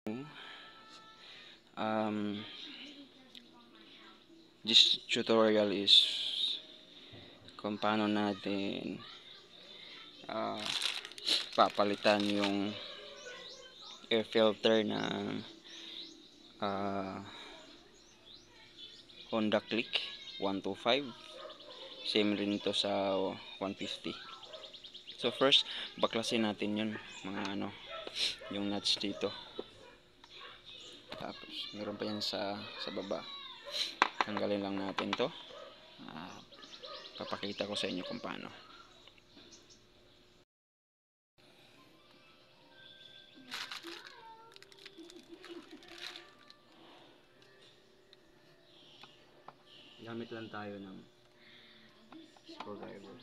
Um, this tutorial is kung paano natin uh, papalitan yung air filter ng uh, Honda Click 125. Same rin to sa 150. So first, baklasin natin yun, mga yung nuts dito. Tapos meron pa yan sa baba. Tanggalin lang natin to. Papakita ko sa inyo kung paano. Gamit lang tayo ng screwdriver.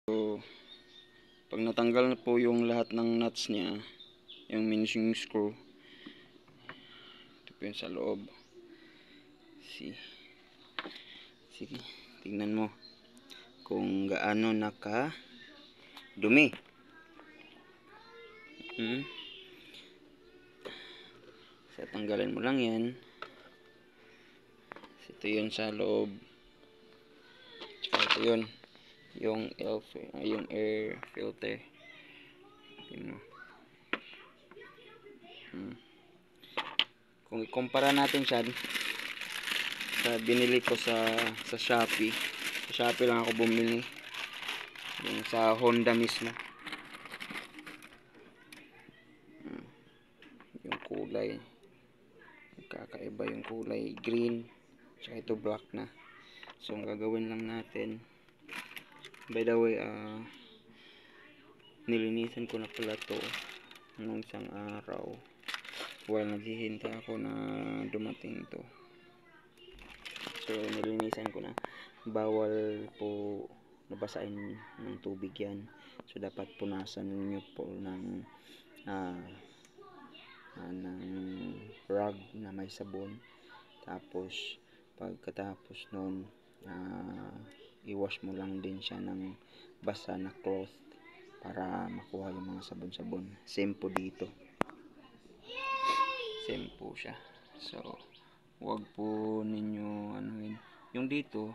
So, pag natanggal na po yung lahat ng nuts niya, yung minusing screw, ito po yung sa loob. Sige, tingnan mo kung gaano naka dumi. So, tanggalin mo lang yan. Ito yun sa loob. Tsaka ito yun, yung air filter. Tingnan mo. Kung ikumpara natin siya sa binili ko sa Shopee. Sa Shopee lang ako bumili. Yung sa Honda mismo. Yung kulay. Kakaiba yung kulay green. Tsaka ito black na. So, ang gagawin lang natin. By the way, nilinisan ko na pala to nung isang araw. While naghihintay ako na dumating to. So, nilinisan ko na. Bawal po nabasain ng tubig yan. So, dapat punasan ninyo po ng rag na may sabon. Tapos, pagkatapos nun, i-wash mo lang din siya ng basa na cloth para makuha yung mga sabon-sabon. Same po dito. Same po siya. So, huwag po ninyo yung dito,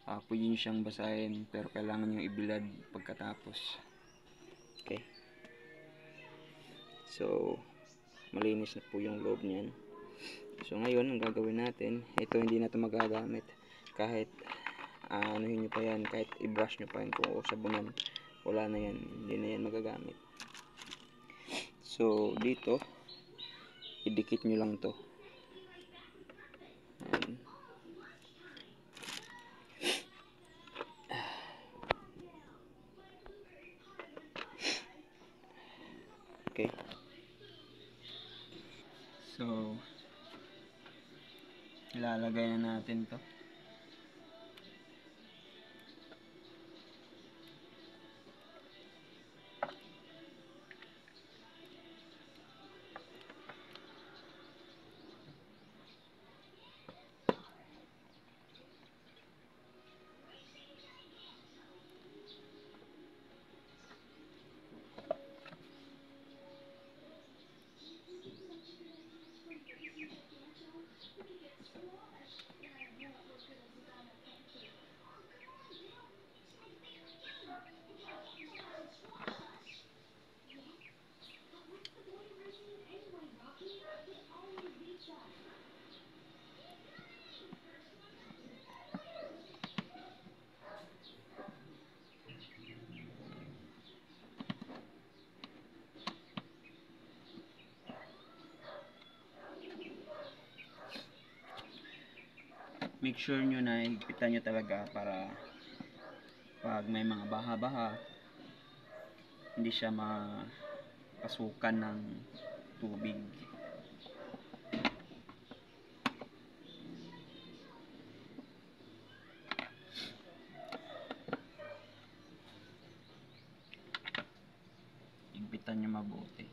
pwede nyo siyang basahin pero kailangan nyo ibilad pagkatapos. Okay. So, malinis na po yung loob niyan. So, ngayon, ang gagawin natin, ito hindi na ito magagamit. Kahit anuhin nyo pa yan, kahit i-brush nyo pa yan kung sabunan, wala na yan, hindi na yan magagamit. So, dito, idikit nyo lang to. Okay. So, ilalagay na natin to. make sure nyo na higpitan nyo talaga para pag may mga baha-baha hindi siya mapasukan ng tubig. Higpitan nyo mabuti.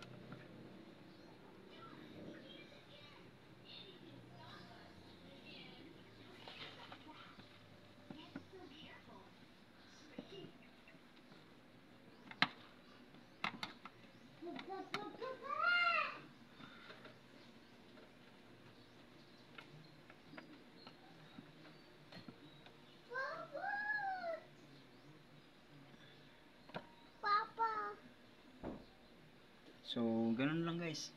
So, ganun lang guys.